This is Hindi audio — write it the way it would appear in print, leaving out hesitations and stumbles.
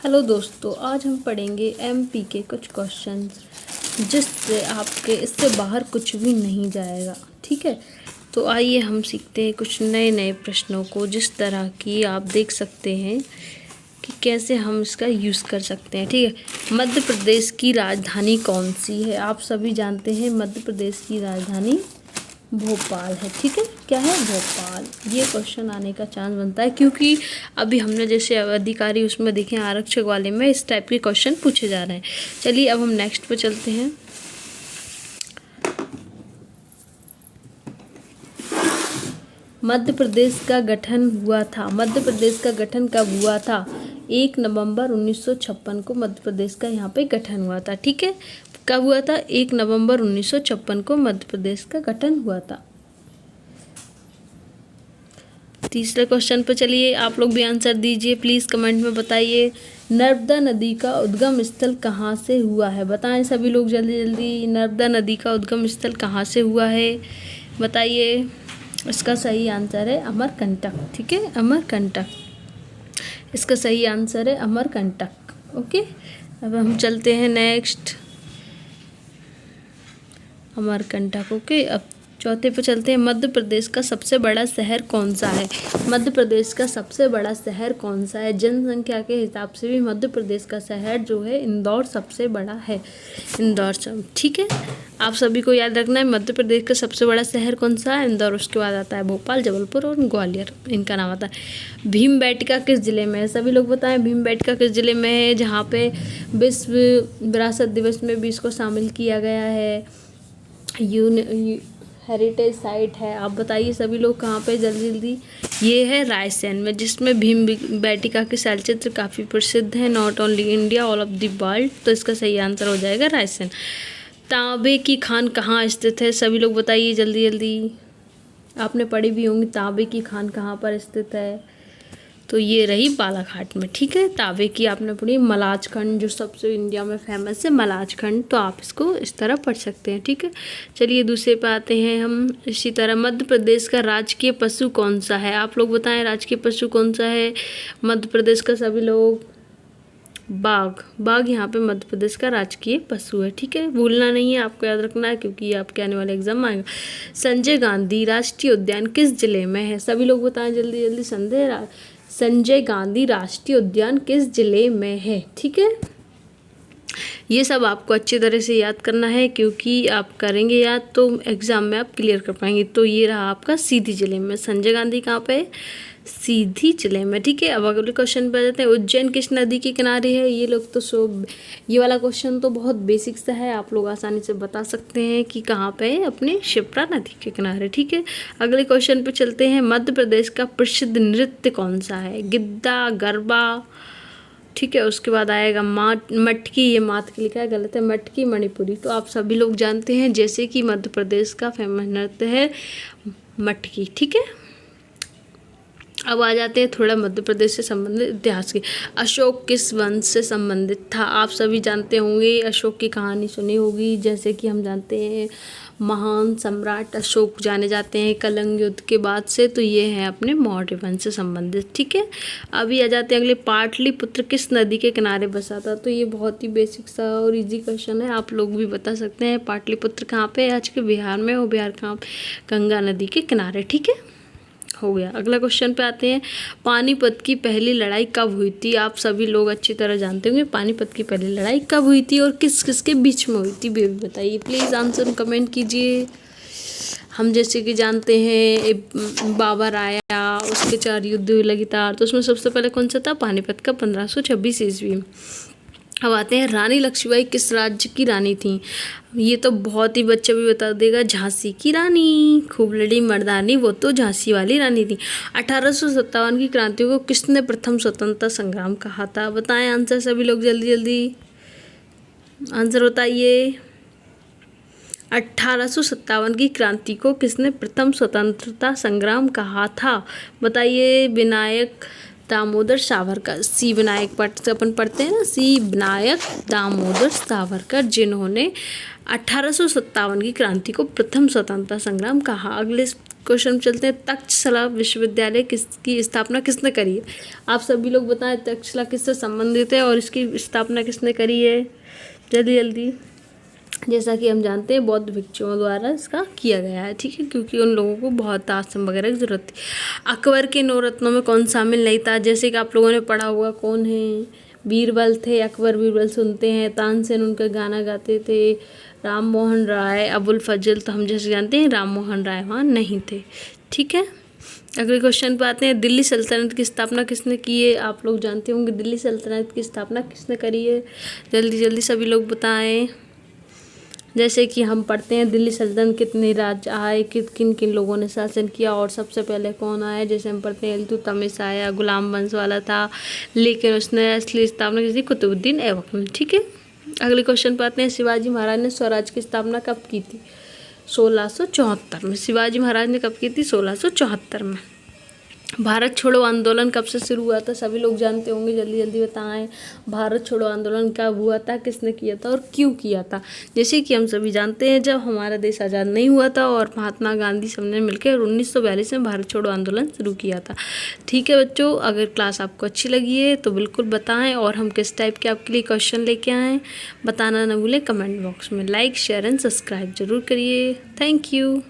हेलो दोस्तों, आज हम पढ़ेंगे एमपी के कुछ क्वेश्चंस जिससे आपके इससे बाहर कुछ भी नहीं जाएगा। ठीक है, तो आइए हम सीखते हैं कुछ नए नए प्रश्नों को, जिस तरह की आप देख सकते हैं कि कैसे हम इसका यूज़ कर सकते हैं। ठीक है, मध्य प्रदेश की राजधानी कौन सी है? आप सभी जानते हैं मध्य प्रदेश की राजधानी भोपाल है। ठीक है, क्या है? भोपाल। ये क्वेश्चन आने का चांस बनता है क्योंकि अभी हमने जैसे अधिकारी उसमें देखे आरक्षक वाले में इस टाइप के क्वेश्चन पूछे जा रहे हैं। चलिए अब हम नेक्स्ट पे चलते हैं। मध्य प्रदेश का गठन हुआ था। मध्य प्रदेश का गठन कब हुआ था? 1 नवंबर 1956 को मध्य प्रदेश का यहाँ पे गठन हुआ था। ठीक है, कब हुआ था? 1 नवंबर 1956 को मध्य प्रदेश का गठन हुआ था। तीसरे क्वेश्चन पर चलिए, आप लोग भी आंसर दीजिए, प्लीज़ कमेंट में बताइए। नर्मदा नदी का उद्गम स्थल कहाँ से हुआ है? बताएं सभी लोग जल्दी जल्दी। नर्मदा नदी का उद्गम स्थल कहाँ से हुआ है बताइए। इसका सही आंसर है अमरकंटक। ठीक है, अमरकंटक इसका सही आंसर है, अमरकंटक। ओके, अब हम चलते हैं नेक्स्ट, अमरकंटक। ओके, अब चौथे पे चलते हैं। मध्य प्रदेश का सबसे बड़ा शहर कौन सा है? मध्य प्रदेश का सबसे बड़ा शहर कौन सा है? जनसंख्या के हिसाब से भी मध्य प्रदेश का शहर जो है इंदौर सबसे बड़ा है। इंदौर सब। ठीक है, आप सभी को याद रखना है मध्य प्रदेश का सबसे बड़ा शहर कौन सा है? इंदौर। उसके बाद आता है भोपाल, जबलपुर और ग्वालियर, इनका नाम आता है। भीमबेटका किस जिले में है? सभी लोग बताएं भीमबेटका किस जिले में है, जहाँ पे विश्व विरासत दिवस में भी इसको शामिल किया गया है। हेरिटेज साइट है। आप बताइए सभी लोग कहाँ पे, जल्दी जल्दी। ये है रायसेन में, जिसमें भीमबेटका के शैलचित्र काफ़ी प्रसिद्ध हैं, not only India all of the world. तो इसका सही आंसर हो जाएगा रायसेन। तांबे की खान कहाँ स्थित है? सभी लोग बताइए जल्दी जल्दी। आपने पढ़ी भी होंगी तांबे की खान कहाँ पर स्थित है, तो ये रही बालाघाट में। ठीक है, तांबे की आपने पढ़ी। मलाज खंड जो सबसे इंडिया में फेमस है, मलाज खंड, तो आप इसको इस तरह पढ़ सकते हैं। ठीक है, चलिए दूसरे पे आते हैं हम। इसी तरह मध्य प्रदेश का राजकीय पशु कौन सा है? आप लोग बताएं राजकीय पशु कौन सा है मध्य प्रदेश का? सभी लोग। बाघ। बाघ यहाँ पे मध्य प्रदेश का राजकीय पशु है। ठीक है, भूलना नहीं है, आपको याद रखना है क्योंकि ये आपके आने वाले एग्जाम में आएगा। संजय गांधी राष्ट्रीय उद्यान किस जिले में है? सभी लोग बताएं जल्दी जल्दी। संजय गांधी राष्ट्रीय उद्यान किस जिले में है? ठीक है, ये सब आपको अच्छी तरह से याद करना है क्योंकि आप करेंगे याद तो एग्जाम में आप क्लियर कर पाएंगे। तो ये रहा आपका सीधी जिले में। संजय गांधी कहाँ पे? सीधी जिले में। ठीक है, अब अगले क्वेश्चन पे आ जाते हैं। उज्जैन किस नदी के किनारे है? ये लोग तो ये वाला क्वेश्चन तो बहुत बेसिक सा है, आप लोग आसानी से बता सकते हैं कि कहाँ पे है, अपने शिप्रा नदी के किनारे। ठीक है, अगले क्वेश्चन पे चलते हैं। मध्य प्रदेश का प्रसिद्ध नृत्य कौन सा है? गिद्दा, गरबा। ठीक है, उसके बाद आएगा मटकी। ये मात के लिखा है, गलत है, मटकी मणिपुरी। तो आप सभी लोग जानते हैं जैसे कि मध्य प्रदेश का फेमस नृत्य है मटकी। ठीक है, अब आ जाते हैं थोड़ा मध्य प्रदेश से संबंधित इतिहास के। अशोक किस वंश से संबंधित था? आप सभी जानते होंगे, अशोक की कहानी सुनी होगी। जैसे कि हम जानते हैं महान सम्राट अशोक जाने जाते हैं कलिंग युद्ध के बाद से, तो ये हैं अपने मौर्य वंश से संबंधित। ठीक है, अभी आ जाते हैं अगले। पाटलिपुत्र किस नदी के किनारे बसा था? तो ये बहुत ही बेसिक सा और इजी क्वेश्चन है, आप लोग भी बता सकते हैं। पाटलिपुत्र कहाँ पे? आज के बिहार में। वो बिहार कहाँ? गंगा नदी के किनारे। ठीक है, हो गया। अगला क्वेश्चन पे आते हैं। पानीपत की पहली लड़ाई कब हुई थी? आप सभी लोग अच्छी तरह जानते होंगे पानीपत की पहली लड़ाई कब हुई थी और किस किस के बीच में हुई थी, बताइए प्लीज़, आंसर कमेंट कीजिए। हम जैसे कि जानते हैं बाबर आया, उसके 4 युद्ध हुए लगातार, तो उसमें सबसे पहले कौन सा था? पानीपत का 1526 ईस्वी। अब आते हैं, रानी लक्ष्मीबाई किस राज्य की रानी थी? ये तो बहुत ही बच्चा भी बता देगा, झांसी की रानी। खूब लड़ी मर्दानी, वो तो झांसी वाली रानी थी। 1857 की क्रांति को किसने प्रथम स्वतंत्रता संग्राम कहा था? बताएं आंसर सभी लोग जल्दी जल्दी, आंसर बताइए। 1857 की क्रांति को किसने प्रथम स्वतंत्रता संग्राम कहा था? बताइए। विनायक दामोदर सावरकर। सी विनायक अपन पढ़ते हैं ना, सी विनायक दामोदर सावरकर, जिन्होंने 1857 की क्रांति को प्रथम स्वतंत्रता संग्राम कहा। अगले क्वेश्चन चलते हैं, तक्षशिला विश्वविद्यालय किसकी स्थापना किसने करी है? आप सभी लोग बताएं तक्षशिला किससे संबंधित है और इसकी स्थापना किसने करी है? जल्दी जल्दी। जैसा कि हम जानते हैं बौद्ध भिक्षुओं द्वारा इसका किया गया है, ठीक है, क्योंकि उन लोगों को बहुत आश्रम वगैरह की जरूरत थी। अकबर के 9 रत्नों में कौन शामिल नहीं था? जैसे कि आप लोगों ने पढ़ा हुआ, कौन है? बीरबल थे। अकबर बीरबल सुनते हैं। तानसेन उनका गाना गाते थे। राम मोहन राय, अबुल फजल, तो हम जैसे जानते हैं राम मोहन राय वहाँ नहीं थे, ठीक है। अगले क्वेश्चन पे आते हैं, दिल्ली सल्तनत की स्थापना किसने की है? आप लोग जानते होंगे दिल्ली सल्तनत की स्थापना किसने करी है? जल्दी जल्दी सभी लोग बताएं। जैसे कि हम पढ़ते हैं दिल्ली सल्तनत कितने राज्य आए, किन किन लोगों ने शासन किया और सबसे पहले कौन आया? जैसे हम पढ़ते हैं इल्तुतमिश आया, गुलाम वंश वाला था, लेकिन उसने असली स्थापना की थी कुतुबुद्दीन ऐबक ने, ठीक है। अगले क्वेश्चन पर आते हैं, शिवाजी महाराज ने स्वराज की स्थापना कब की थी? 1674 में। शिवाजी महाराज ने कब की थी? 1674 में। भारत छोड़ो आंदोलन कब से शुरू हुआ था? सभी लोग जानते होंगे, जल्दी जल्दी बताएं। भारत छोड़ो आंदोलन कब हुआ था, किसने किया था और क्यों किया था? जैसे कि हम सभी जानते हैं जब हमारा देश आज़ाद नहीं हुआ था और महात्मा गांधी सबने मिलकर 1942 में भारत छोड़ो आंदोलन शुरू किया था, ठीक है बच्चों। अगर क्लास आपको अच्छी लगी है तो बिल्कुल बताएं और हम किस टाइप के आपके लिए क्वेश्चन लेके आएँ बताना न भूलें कमेंट बॉक्स में। लाइक शेयर एंड सब्सक्राइब जरूर करिए। Thank you.